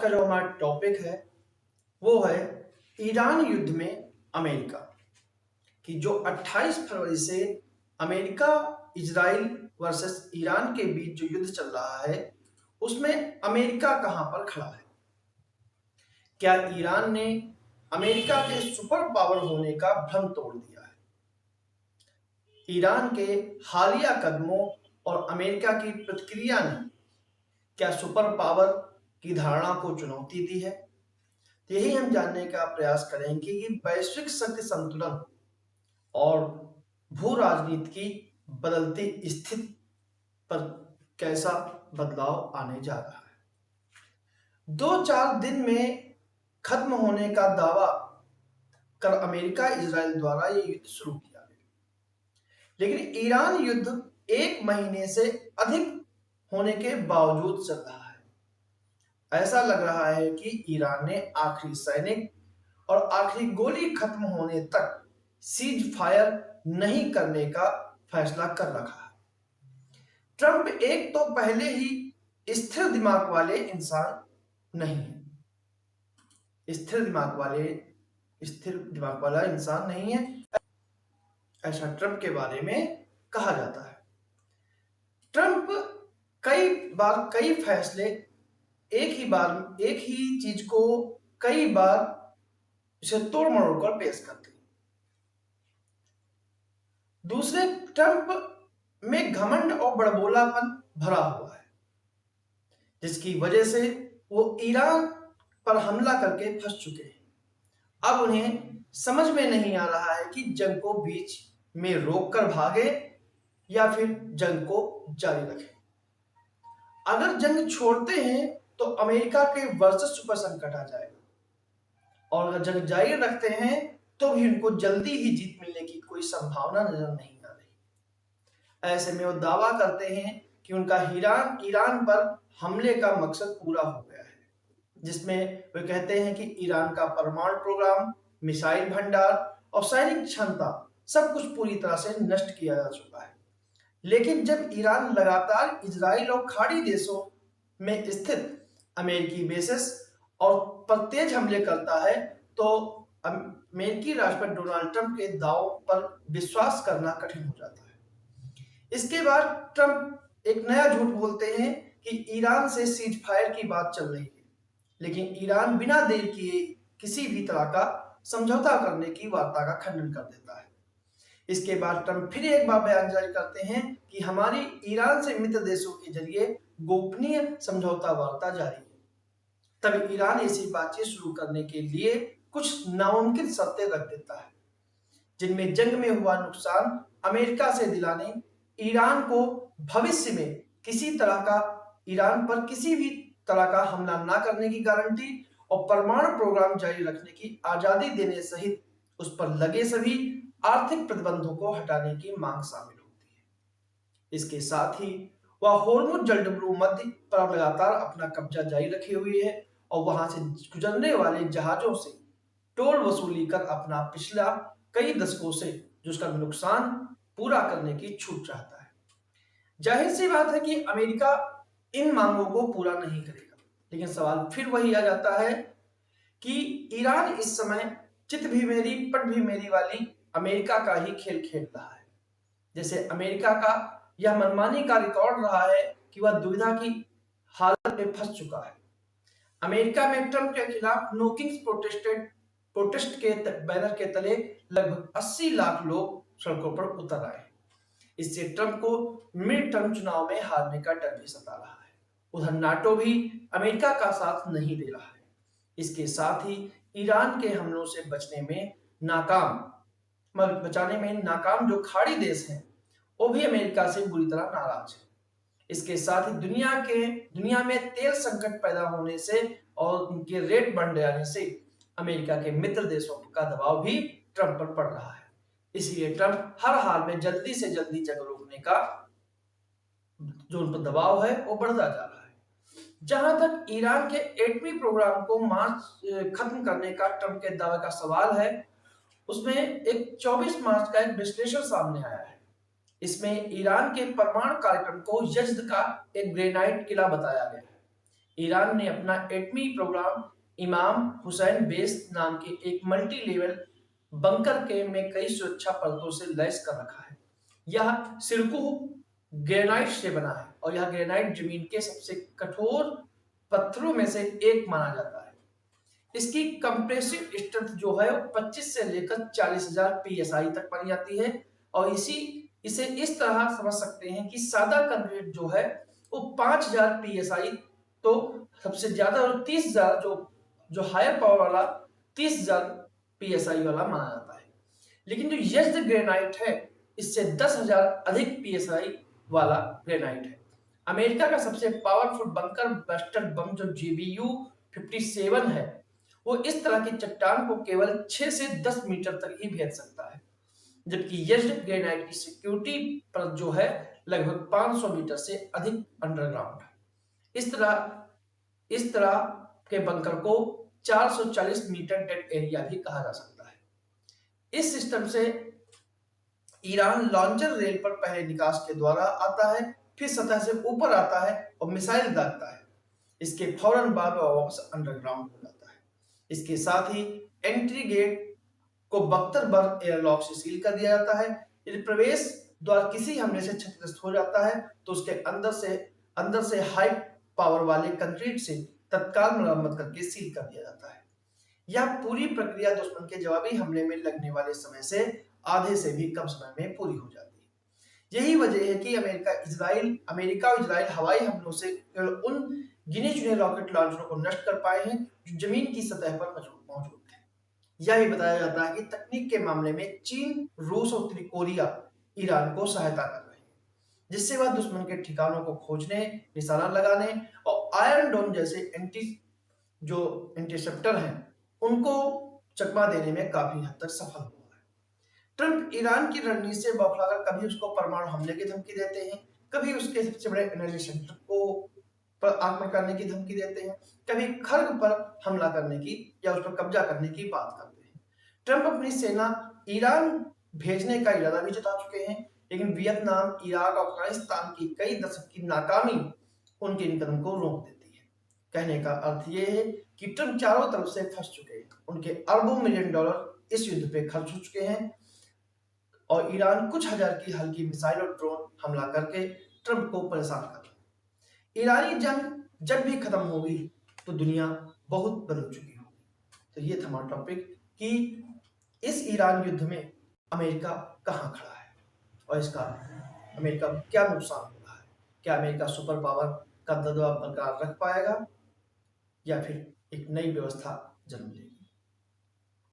का जो हमारा टॉपिक है वो है ईरान युद्ध में अमेरिका की। जो 28 फरवरी से अमेरिका इजराइल वर्सेस ईरान के बीच जो युद्ध चल रहा है उसमें अमेरिका कहां पर खड़ा है। क्या ईरान ने अमेरिका के सुपर पावर होने का भ्रम तोड़ दिया है? ईरान के हालिया कदमों और अमेरिका की प्रतिक्रिया ने क्या सुपर पावर की धारणा को चुनौती दी है? यही हम जानने का प्रयास करेंगे कि वैश्विक शक्ति संतुलन और भू राजनीति की बदलती स्थिति पर कैसा बदलाव आने जा रहा है। 2-4 दिन में खत्म होने का दावा कर अमेरिका इजराइल द्वारा ये युद्ध शुरू किया गया, लेकिन ईरान युद्ध 1 महीने से अधिक होने के बावजूद चल रहा है। ऐसा लग रहा है कि ईरान ने आखिरी सैनिक और आखिरी गोली खत्म होने तक सीज फायर नहीं करने का फैसला कर रखा है। ट्रंप एक तो पहले ही स्थिर दिमाग वाले इंसान नहीं है, स्थिर दिमाग वाला इंसान नहीं है, ऐसा ट्रंप के बारे में कहा जाता है। ट्रंप कई बार कई फैसले एक ही चीज को कई बार इसे तोड़ मरोड़ कर पेश करते हैं। दूसरे, ट्रंप में घमंड और बड़बोलापन भरा हुआ है, जिसकी वजह से वो ईरान पर हमला करके फंस चुके हैं। अब उन्हें समझ में नहीं आ रहा है कि जंग को बीच में रोककर भागे या फिर जंग को जारी रखें। अगर जंग छोड़ते हैं तो अमेरिका के वर्चस्व पर संकट आ जाएगा, और अगर जंग जारी रखते हैं तो भी उनको जल्दी ही जीत मिलने की कोई संभावना नजर नहीं आ रही। ऐसे में वो दावा करते हैं कि उनका ईरान पर हमले का मकसद पूरा हो गया है, जिसमें वे कहते हैं कि ईरान का परमाणु प्रोग्राम, मिसाइल भंडार और सैनिक क्षमता सब कुछ पूरी तरह से नष्ट किया जा चुका है। लेकिन जब ईरान लगातार इजराइल और खाड़ी देशों में स्थित अमेरिकी बेसेस और पर तेज हमले करता है तो अमेरिकी राष्ट्रपति डोनाल्ड ट्रंप के दावों पर विश्वास करना कठिन हो जाता है। इसके बाद ट्रंप एक नया झूठ बोलते हैं कि ईरान से सीज फायर की बात चल रही है, लेकिन ईरान बिना देर किए किसी भी तरह का समझौता करने की वार्ता का खंडन कर देता है। इसके बाद ट्रंप फिर एक बार बयान जारी करते हैं कि हमारी ईरान से मित्र देशों के जरिए गोपनीय समझौता वार्ता जारी है। तब ईरान ऐसी बातचीत शुरू करने के लिए कुछ नामुमकिन शर्तें रख देता है, जिनमें जंग में हुआ नुकसान अमेरिका से दिलाने, ईरान को भविष्य में ईरान पर किसी भी तरह का हमला न करने की गारंटी और परमाणु प्रोग्राम जारी रखने की आजादी देने सहित उस पर लगे सभी आर्थिक प्रतिबंधों को हटाने की मांग शामिल होती है। इसके साथ ही वह होर्मुज जलडमरू मध्य पर लगातार अपना कब्जा जारी रखे हुए है और वहां से गुजरने वाले जहाजों से टोल वसूली कर अपना पिछला कई दशकों से जो उसका नुकसान पूरा करने की छूट चाहता है। जाहिर सी बात है कि अमेरिका इन मांगों को पूरा नहीं करेगा, लेकिन सवाल फिर वही आ जाता है कि ईरान इस समय चित भी मेरी पट भी मेरी वाली अमेरिका का ही खेल खेल रहा है। जैसे अमेरिका का यह मनमानी का रिकॉर्ड रहा है कि वह दुविधा की हालत में फंस चुका है। अमेरिका में ट्रंप के खिलाफ नो किंग्स प्रोटेस्ट के बैनर के तले लगभग 80 लाख लोग सड़कों पर उतर आए। इससे ट्रंप को मिड टर्म चुनाव में हारने का डर भी सता रहा है। उधर नाटो भी अमेरिका का साथ नहीं दे रहा है। इसके साथ ही ईरान के हमलों से बचाने में नाकाम जो खाड़ी देश हैं वो भी अमेरिका से बुरी तरह नाराज है। इसके साथ ही दुनिया में तेल संकट पैदा होने से और उनके रेट बढ़ जाने से अमेरिका के मित्र देशों का दबाव भी ट्रंप पर पड़ रहा है। इसलिए ट्रंप हर हाल में जल्दी से जल्दी जंग रोकने का जो उन पर दबाव है वो बढ़ता जा रहा है। जहां तक ईरान के एटमी प्रोग्राम को खत्म करने का ट्रंप के दावे का सवाल है, उसमें एक 24 मार्च का एक विश्लेषण सामने आया है। इसमें ईरान के परमाणु कार्यक्रम को यज्द का एक ग्रेनाइट किला बताया गया है। ईरान ने अपना एटमी प्रोग्राम इमाम हुसैन बेस नाम के एक मल्टी लेवल बंकर के में कई सुरक्षा परतों से लैस कर रखा है। यह सिरकू ग्रेनाइट से बना है और यह ग्रेनाइट जमीन के सबसे कठोर पत्थरों में से एक माना जाता है। इसकी कंप्रेसिव स्ट्रेंथ जो है वो 25 से लेकर 40,000 पीएसआई तक मानी जाती है और इसे इस तरह समझ सकते हैं कि सादा कंक्रीट जो है वो 5,000 पीएसआई तो सबसे ज्यादा, और 30,000 जो हायर पावर वाला 30,000 पीएसआई वाला माना जाता है। लेकिन जो यज्ञ ग्रेनाइट है इससे 10,000 अधिक पीएसआई वाला ग्रेनाइट है। अमेरिका का सबसे पावरफुल बंकर बस्टर बम जो जीबीयू 57 है वो इस तरह की चट्टान को केवल 6 से 10 मीटर तक ही भेद सकता है, जबकि यज्ञ ग्रेनाइट की सिक्योरिटी परत जो है लगभग 500 मीटर से अधिक अंडरग्राउंड है। इस तरह के बंकर को 440 मीटर डेड एरिया भी कहा जा सकता है। इस सिस्टम से ईरान लॉन्चर रेल पर पहले निकास के द्वारा आता है, फिर सतह से ऊपर आता है और मिसाइल दागता है। इसके फौरन बाद वह वापस अंडरग्राउंड हो जाता है। इसके साथ ही एंट्री गेट को बख्तरबर्ग एयरलॉक से सील कर दिया जाता है। यदि प्रवेश द्वार किसी हमले से क्षतिग्रस्त हो जाता है तो उसके अंदर से हाई पावर वाले कंक्रीट से तत्काल मरम्मत करके सील कर दिया जाता है। यह पूरी प्रक्रिया दुश्मन के जवाबी हमले में लगने वाले समय से आधे से भी कम समय में पूरी हो जाती है। यही वजह है कि अमेरिका और इजराइल हवाई हमलों से केवल उन गिने चुने रॉकेट लॉन्चरों को नष्ट कर पाए हैं जो जमीन की सतह पर मौजूद थे। यह भी बताया जाता है कि तकनीक के मामले में चीन, रूस और उत्तरी कोरिया ईरान को सहायता कर रहे हैं, जिससे वह दुश्मन के ठिकानों को खोजने, निशाना लगाने और आयरन डोम जैसे इंटरसेप्टर हैं उनको चकमा देने में काफी हद तक सफल हुआ है। ट्रंप ईरान की रणनीति से बौखलाकर कभी उसको परमाणु हमले की धमकी देते हैं, कभी उसके सबसे बड़े एनर्जी सेंटर को पर आक्रमण करने की धमकी देते हैं, कभी खर्ग पर हमला करने की या उस पर कब्जा करने की बात करते हैं। ट्रंप अपनी सेना ईरान भेजने का इरादा भी जता चुके हैं, लेकिन वियतनाम, इराक और अफगानिस्तान की कई दशक की नाकामी उनके इन कदम को रोक देती है। कहने का अर्थ यह है कि ट्रंप चारों तरफ से फंस चुके हैं। उनके अरबों मिलियन डॉलर इस युद्ध पे खर्च हो चुके हैं और ईरान कुछ हजार की हल्की मिसाइल और ड्रोन हमला करके ट्रंप को परेशान कर रहा है। ईरानी जंग जब भी खत्म होगी तो दुनिया बहुत बदल चुकी होगी। तो ये था हमारा टॉपिक कि इस ईरान युद्ध में अमेरिका कहाँ खड़ा है और इसका अमेरिका को क्या नुकसान हो रहा है। क्या अमेरिका सुपर पावर का दबदबा बरकरार रख पाएगा या फिर एक नई व्यवस्था जन्म लेगी।